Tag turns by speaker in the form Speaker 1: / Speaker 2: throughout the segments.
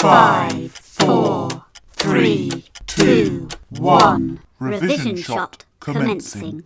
Speaker 1: 5, 4, 3, 2, 1.
Speaker 2: Revision shot commencing.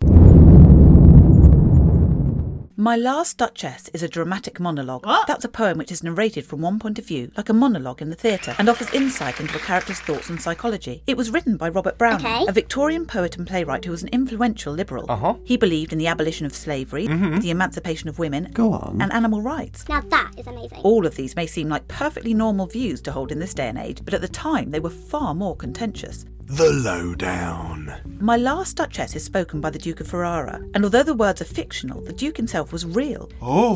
Speaker 3: My Last Duchess is a dramatic monologue.
Speaker 1: What?
Speaker 3: That's a poem which is narrated from one point of view, like a monologue in the theatre, and offers insight into a character's thoughts and psychology. It was written by Robert Browning, a Victorian poet and playwright who was an influential liberal. He believed in the abolition of slavery, the emancipation of women, and animal rights.
Speaker 2: Now that is amazing.
Speaker 3: All of these may seem like perfectly normal views to hold in this day and age, but at the time they were far more contentious.
Speaker 4: The Lowdown.
Speaker 3: My Last Duchess is spoken by the Duke of Ferrara, and although the words are fictional, the Duke himself was real.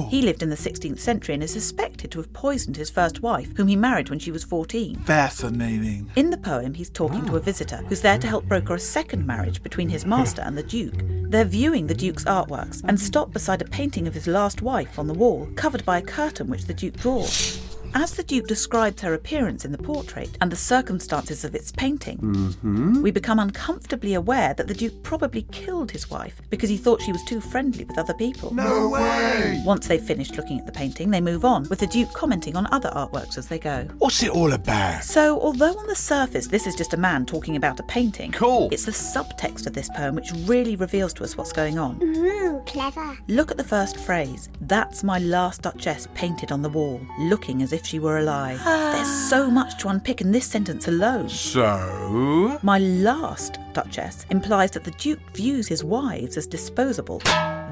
Speaker 3: He lived in the 16th century and is suspected to have poisoned his first wife, whom he married when she was 14.
Speaker 4: Fascinating.
Speaker 3: In the poem, he's talking to a visitor who's there to help broker a second marriage between his master and the Duke. They're viewing the Duke's artworks and stop beside a painting of his last wife on the wall, covered by a curtain which the Duke draws. As the Duke describes her appearance in the portrait and the circumstances of its painting, we become uncomfortably aware that the Duke probably killed his wife because he thought she was too friendly with other people.
Speaker 4: No way!
Speaker 3: Once they've finished looking at the painting, they move on, with the Duke commenting on other artworks as they go.
Speaker 4: What's it all about?
Speaker 3: So, although on the surface this is just a man talking about a painting,
Speaker 4: Cool.
Speaker 3: it's the subtext of this poem which really reveals to us what's going on.
Speaker 2: Ooh, clever.
Speaker 3: Look at the first phrase. That's my last Duchess painted on the wall, looking as if she were alive. There's so much to unpick in this sentence alone.
Speaker 4: So?
Speaker 3: My last Duchess implies that the Duke views his wives as disposable.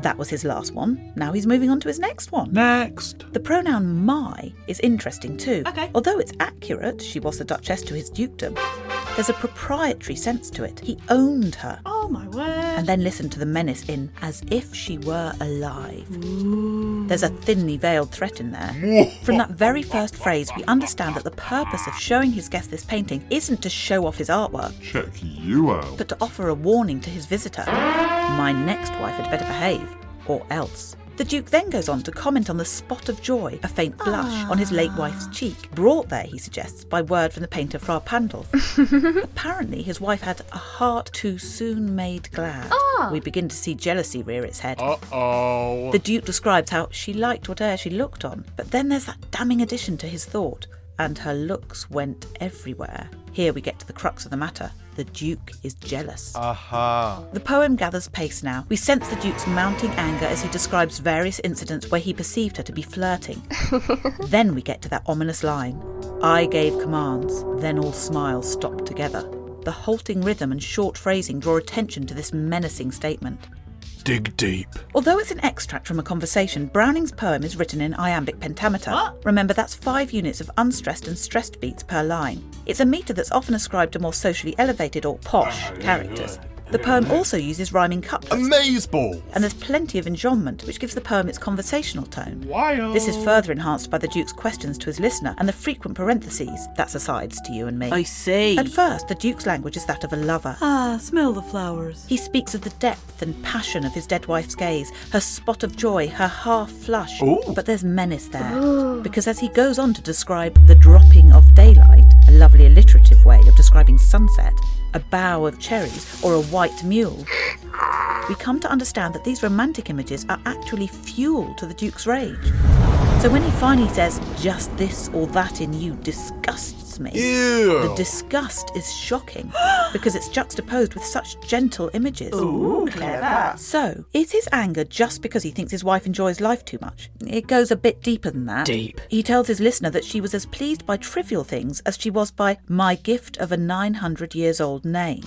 Speaker 3: That was his last one. Now he's moving on to his next one.
Speaker 4: Next.
Speaker 3: The pronoun my is interesting too.
Speaker 1: Okay.
Speaker 3: Although it's accurate, she was the Duchess to his dukedom, there's a proprietary sense to it. He owned her.
Speaker 1: Oh my word.
Speaker 3: And then listen to the menace in as if she were alive. There's a thinly veiled threat in there. From that very first phrase, we understand that the purpose of showing his guest this painting isn't to show off his artwork,
Speaker 4: Check you out.
Speaker 3: but to offer a warning to his visitor. My next wife had better behave, or else. The Duke then goes on to comment on the spot of joy, a faint blush, on his late wife's cheek, brought there, he suggests, by word from the painter Fra Pandolf. Apparently, his wife had a heart too soon made glad. We begin to see jealousy rear its head.
Speaker 4: Uh-oh.
Speaker 3: The Duke describes how she liked whatever she looked on, but then there's that damning addition to his thought, and her looks went everywhere. Here we get to the crux of the matter. The Duke is jealous. The poem gathers pace now. We sense the Duke's mounting anger as he describes various incidents where he perceived her to be flirting. Then we get to that ominous line. I gave commands, then all smiles stopped together. The halting rhythm and short phrasing draw attention to this menacing statement.
Speaker 4: Dig deep.
Speaker 3: Although it's an extract from a conversation, Browning's poem is written in iambic pentameter.
Speaker 1: What?
Speaker 3: Remember, that's 5 units of unstressed and stressed beats per line. It's a metre that's often ascribed to more socially elevated or posh characters. The poem also uses rhyming couplets.
Speaker 4: Amazeballs.
Speaker 3: And there's plenty of enjambment, which gives the poem its conversational tone.
Speaker 4: Wild.
Speaker 3: This is further enhanced by the Duke's questions to his listener and the frequent parentheses, that's asides to you and me.
Speaker 1: I see.
Speaker 3: At first, the Duke's language is that of a lover.
Speaker 1: Smell the flowers.
Speaker 3: He speaks of the depth and passion of his dead wife's gaze, her spot of joy, her half flush.
Speaker 4: Ooh.
Speaker 3: But there's menace there, because as he goes on to describe the dropping of daylight, a lovely alliterative way of describing sunset, a bough of cherries, or a white mule, we come to understand that these romantic images are actually fuel to the Duke's rage. So when he finally says, just this or that in you disgusts me,
Speaker 4: Ew.
Speaker 3: the disgust is shocking because it's juxtaposed with such gentle images.
Speaker 1: Ooh, clever.
Speaker 3: So, is his anger just because he thinks his wife enjoys life too much? It goes a bit deeper than that.
Speaker 1: Deep.
Speaker 3: He tells his listener that she was as pleased by trivial things as she was by my gift of a 900 years old name.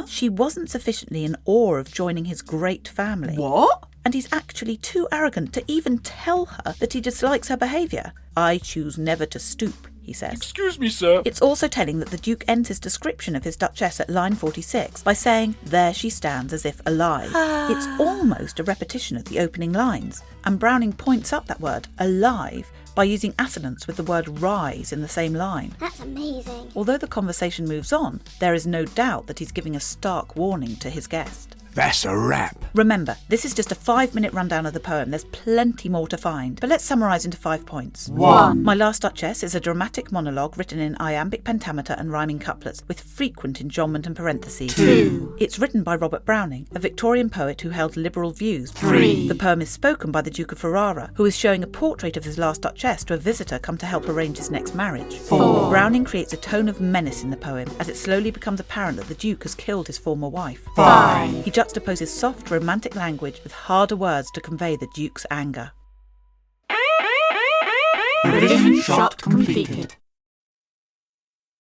Speaker 3: She wasn't sufficiently in awe of joining his great family.
Speaker 1: What?
Speaker 3: And he's actually too arrogant to even tell her that he dislikes her behaviour. I choose never to stoop, he says.
Speaker 4: Excuse me, sir.
Speaker 3: It's also telling that the Duke ends his description of his Duchess at line 46 by saying, there she stands as if alive. It's almost a repetition of the opening lines, and Browning points up that word, alive, by using assonance with the word rise in the same line.
Speaker 2: That's amazing.
Speaker 3: Although the conversation moves on, there is no doubt that he's giving a stark warning to his guest.
Speaker 4: That's a wrap.
Speaker 3: Remember, this is just a 5-minute rundown of the poem. There's plenty more to find, but let's summarise into 5 points.
Speaker 1: 1.
Speaker 3: My Last Duchess is a dramatic monologue written in iambic pentameter and rhyming couplets, with frequent enjambment and parentheses.
Speaker 1: 2.
Speaker 3: It's written by Robert Browning, a Victorian poet who held liberal views.
Speaker 1: 3.
Speaker 3: The poem is spoken by the Duke of Ferrara, who is showing a portrait of his last Duchess to a visitor come to help arrange his next marriage.
Speaker 1: 4.
Speaker 3: Browning creates a tone of menace in the poem, as it slowly becomes apparent that the Duke has killed his former wife.
Speaker 1: 5.
Speaker 3: He juxtaposes soft, romantic language with harder words to convey the Duke's anger.
Speaker 1: Revision shot completed.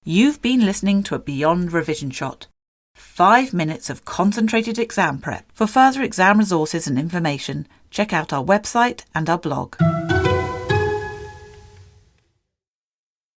Speaker 3: You've been listening to a Beyond Revision Shot. 5 minutes of concentrated exam prep. For further exam resources and information, check out our website and our blog.